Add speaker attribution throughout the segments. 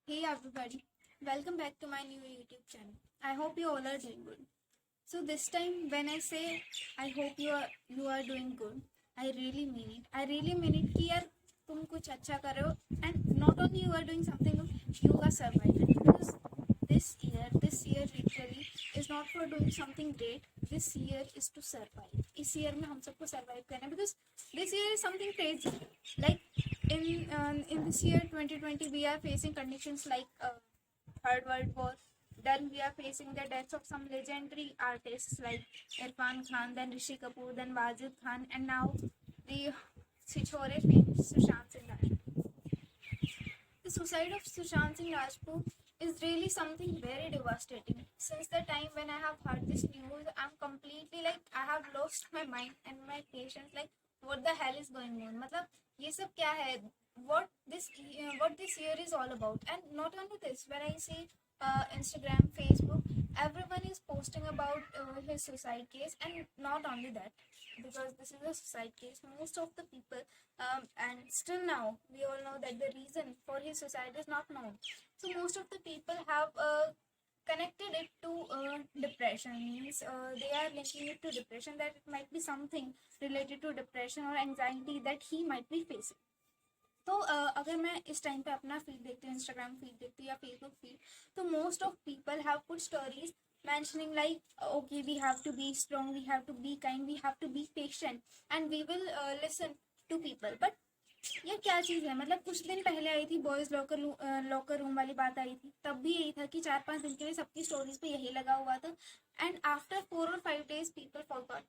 Speaker 1: Hey everybody, welcome back to my new YouTube channel. I hope you all are doing good. So this time when I say I hope you are doing good, I really mean it. I really mean it कि यार तुम कुछ अच्छा कर रहे हो and not only you are doing something good, you are surviving because this year literally is not for doing something great. This year is to survive. इस year में हम सबको survive करना है because this year is something crazy. Like in this year 2020 we are facing conditions like third world war. Then we are facing the deaths of some legendary artists like Irfan Khan, then Rishi Kapoor, then Wajid Khan, and now the Sichore fame Sushant Singh Rajput. The suicide of Sushant Singh Rajput is really something very devastating. Since the time when I have heard this news, I'm completely like I have lost my mind and my patience. Like what the hell is going on? मतलब ये सब क्या है? What this year is all about? And not only this, when I see Instagram, Facebook, everyone is posting about his suicide case, and not only that, because this is a suicide case, most of the people and still now we all know that the reason for his suicide is not known. So most of the people have connected it to depression. Means they are linking it to depression, that it might be something related to depression or anxiety that he might be facing. तो अगर मैं इस time पे अपना feed देखती हूँ, Instagram feed देखती हूँ या फेसबुक फीड, तो most of people have put stories mentioning like okay, we have to be strong, we have to be kind, we have to be patient, and we will listen to people. But ये क्या चीज़ है? मतलब कुछ दिन पहले आई थी boys locker room वाली बात आई थी, तब भी यही था कि 4-5 दिन के लिए सबकी स्टोरीज पे यही लगा हुआ था, एंड आफ्टर 4 और 5 days पीपल फॉरगॉट.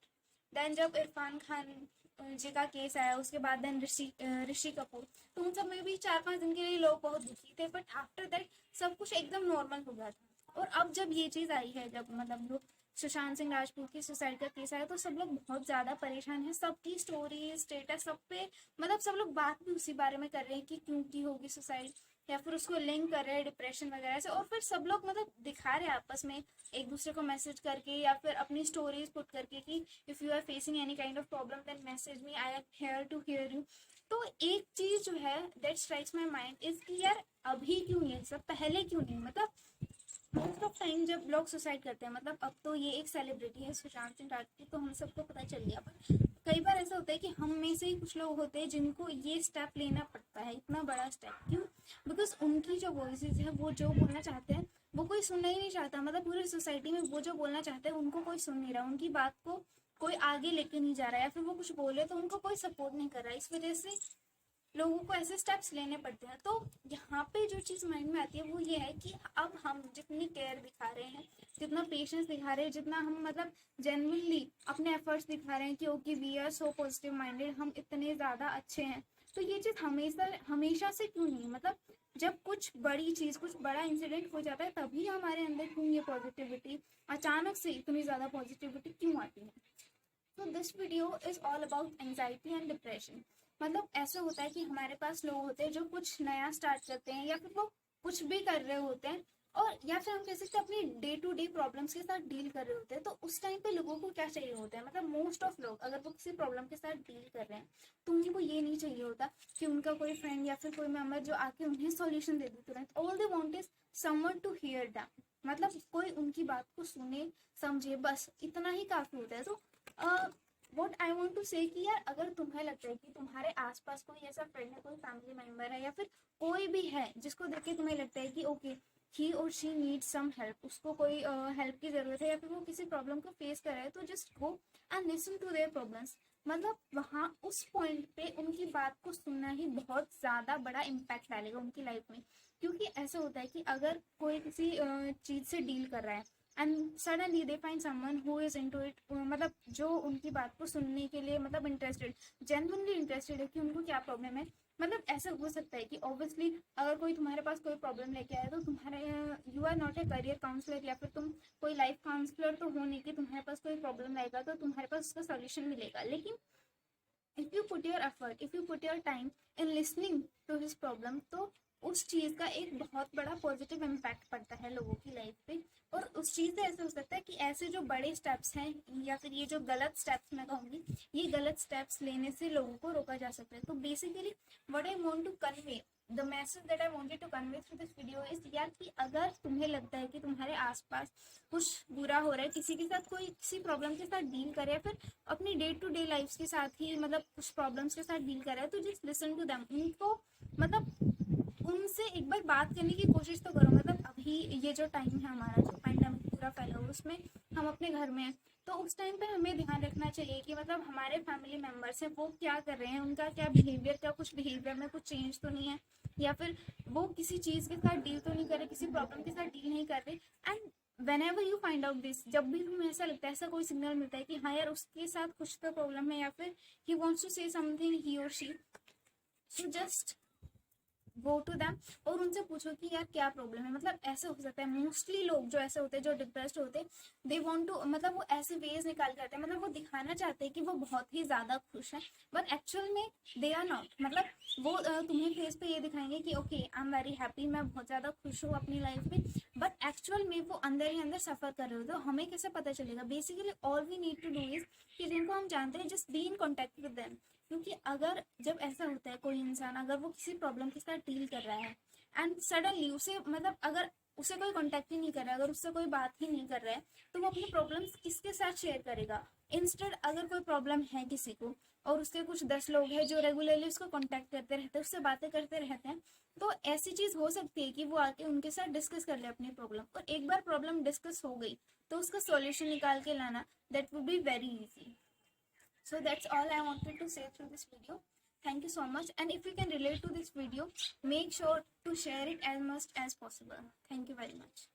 Speaker 1: देन जब इरफान खान जी का केस आया, उसके बाद देन ऋषि कपूर, तो उन सब में भी 4-5 दिन के लिए लोग बहुत दुखी थे, बट आफ्टर दैट सब कुछ एकदम नॉर्मल हो गया था. और अब जब ये चीज़ आई है, जब मतलब सुशांत सिंह राजपूत की सुसाइड का केस आया, तो सब लोग बहुत ज़्यादा परेशान हैं. सबकी स्टोरी स्टेटस सब पे मतलब सब लोग बात भी उसी बारे में कर रहे हैं कि क्यों की होगी सुसाइड, या फिर उसको लिंक कर रहे हैं डिप्रेशन वगैरह से. और फिर सब लोग मतलब दिखा रहे हैं आपस में एक दूसरे को मैसेज करके या फिर अपनी स्टोरीज पुट करके कि if you are facing any kind of problem then message me, I am here to hear you. तो एक चीज़ जो है that strikes my mind is कि यार अभी क्यों ये सब, पहले क्यों नहीं? मतलब मोस्ट ऑफ टाइम जब लोग सुसाइड करते हैं, मतलब अब तो ये एक सेलिब्रिटी है सुशांत सिंह राजपूत, तो हम सबको पता चल गया, पर कई बार ऐसा होता है कि हम में से ही कुछ लोग होते हैं जिनको ये स्टेप लेना पड़ता है, इतना बड़ा स्टेप. क्यों? बिकॉज उनकी जो वॉइसेस है, वो जो बोलना चाहते हैं वो कोई सुनना ही नहीं चाहता. मतलब पूरी सोसाइटी में वो जो बोलना चाहते हैं उनको कोई सुन नहीं रहा, उनकी बात को कोई आगे लेके नहीं जा रहा है, या फिर वो कुछ बोले तो उनको कोई सपोर्ट नहीं कर रहा है. इस वजह से लोगों को ऐसे स्टेप्स लेने पड़ते हैं. तो यहाँ पे जो चीज़ माइंड में आती है वो ये है कि अब हम जितनी केयर दिखा रहे हैं, जितना पेशेंस दिखा रहे हैं, जितना हम मतलब जेन्युइनली अपने एफर्ट्स दिखा रहे हैं कि okay we are so positive minded, हम इतने ज़्यादा अच्छे हैं, तो ये चीज़ हमेशा से क्यों नहीं? मतलब जब कुछ बड़ी चीज़, कुछ बड़ा इंसिडेंट हो जाता है, तभी हमारे अंदर क्यों ये पॉजिटिविटी, अचानक से इतनी ज़्यादा पॉजिटिविटी क्यों आती है? तो this video is all about anxiety and depression. मतलब ऐसा होता है कि हमारे पास लोग होते हैं जो कुछ नया स्टार्ट करते हैं, या फिर वो कुछ भी कर रहे होते हैं, और या फिर हम कह सकते हैं अपनी डे टू डे प्रॉब्लम्स के साथ डील कर रहे होते हैं. तो उस टाइम पे लोगों को क्या चाहिए होता है? मतलब मोस्ट ऑफ लोग अगर वो किसी प्रॉब्लम के साथ डील कर रहे हैं, तो उनको ये नहीं चाहिए होता कि उनका कोई फ्रेंड या फिर कोई मेम्बर जो आके उन्हें सॉल्यूशन दे दे तुरंत. All they want is someone to hear them. मतलब कोई उनकी बात को सुने, समझे, बस इतना ही काफी होता है. तो वॉट आई वॉन्ट टू से कि यार अगर तुम्हें लगता है कि तुम्हारे आसपास कोई ऐसा फ्रेंड है, कोई फैमिली मेम्बर है, या फिर कोई भी है जिसको देख के तुम्हें लगता है कि ओके ही और शी नीड सम हेल्प, उसको कोई हेल्प की ज़रूरत है, या फिर वो किसी प्रॉब्लम को फेस कर रहा है, तो just go and listen to their problems. मतलब वहाँ उस पॉइंट पे उनकी बात को सुनना ही बहुत ज़्यादा बड़ा इम्पैक्ट डालेगा उनकी लाइफ में. क्योंकि ऐसा होता है कि अगर कोई किसी चीज़ से डील कर रहा है and suddenly they find someone who is into it, मतलब जो उनकी बात को सुनने के लिए मतलब इंटरेस्टेड, जेन्युइनली इंटरेस्टेड है कि उनको क्या प्रॉब्लम है. मतलब ऐसा हो सकता है कि ऑब्वियसली अगर कोई तुम्हारे पास कोई प्रॉब्लम लेके आया, तो तुम्हारे you are not a career counsellor, या फिर तुम कोई लाइफ काउंसलर तो हो नहीं कि तुम्हारे पास कोई प्रॉब्लम आएगा तो तुम्हारे पास उसका सोल्यूशन मिलेगा. लेकिन if you put your effort, if you put your time in listening to his problem, तो उस चीज़ का एक बहुत बड़ा पॉजिटिव इम्पैक्ट पड़ता है लोगों की लाइफ पे. और उस चीज़ से ऐसा हो सकता है कि ऐसे जो बड़े स्टेप्स हैं, या फिर ये जो गलत स्टेप्स मैं कहूँगी, ये गलत स्टेप्स लेने से लोगों को रोका जा सकता है. तो basically what I want to convey the message that I wanted to convey through this video is यार कि अगर तुम्हें लगता है कि तुम्हारे आसपास कुछ बुरा हो रहा है, किसी के साथ कोई किसी प्रॉब्लम के साथ डील करे या फिर अपनी डे टू डे लाइफ के साथ ही मतलब कुछ प्रॉब्लम्स के साथ डील कर रहा है, तो जस्ट लिसन टू देम। उनको मतलब उनसे एक बार बात करने की कोशिश तो करो। मतलब अभी ये जो टाइम है हमारा, जो पैंडेमिक पूरा फैला हुआ, उसमें हम अपने घर में हैं, तो उस टाइम पे हमें ध्यान रखना चाहिए कि मतलब हमारे फैमिली मेम्बर्स हैं वो क्या कर रहे हैं, उनका क्या बिहेवियर, क्या कुछ बिहेवियर में कुछ चेंज तो नहीं है, या फिर वो किसी चीज़ के साथ डील तो नहीं कर रहे, किसी प्रॉब्लम के साथ डील नहीं कर रहे। And when ever you find out this, जब भी तुम्हें ऐसा लगता है, ऐसा कोई सिग्नल मिलता है कि हाँ यार उसके साथ कुछ तो प्रॉब्लम है, या फिर he wants to say something he और she, so just go to them और उनसे पूछो कि यार क्या प्रॉब्लम है। मतलब ऐसे हो सकता है मोस्टली लोग जो ऐसे होते हैं, जो डिप्रेस्ड होते हैं, दे वांट टू मतलब वो ऐसे वेज निकाल के आते हैं, मतलब वो दिखाना चाहते हैं कि वो बहुत ही ज्यादा खुश है, बट एक्चुअल में दे आर नॉट। मतलब वो तुम्हें फेस पे ये दिखाएंगे कि okay I am very happy, मैं बहुत ज्यादा खुश हूँ अपनी लाइफ में, बट एक्चुअल में वो अंदर ही अंदर सफर कर रहे होते हैं। हमें कैसे पता चलेगा? Basically all we need to do is कि जिनको हम जानते हैं just be in contact with them. क्योंकि अगर जब ऐसा होता है, कोई इंसान अगर वो किसी प्रॉब्लम के साथ डील कर रहा है एंड सडनली उसे मतलब अगर उसे कोई कांटेक्ट ही नहीं कर रहा है, अगर उससे कोई बात ही नहीं कर रहा है, तो वो अपनी प्रॉब्लम्स किसके साथ शेयर करेगा? इंस्टेड अगर कोई प्रॉब्लम है किसी को और उसके कुछ 10 लोग हैं जो रेगुलरली उसको कांटेक्ट करते रहते हैं, उससे बातें करते रहते हैं, तो ऐसी चीज हो सकती है कि वो आके उनके साथ डिस्कस कर ले अपनी प्रॉब्लम। और एक बार प्रॉब्लम डिस्कस हो गई तो उसका सॉल्यूशन निकाल के लाना, that would be very easy. So that's all I wanted to say through this video. Thank you so much, and if you can relate to this video, make sure to share it as much as possible. Thank you very much.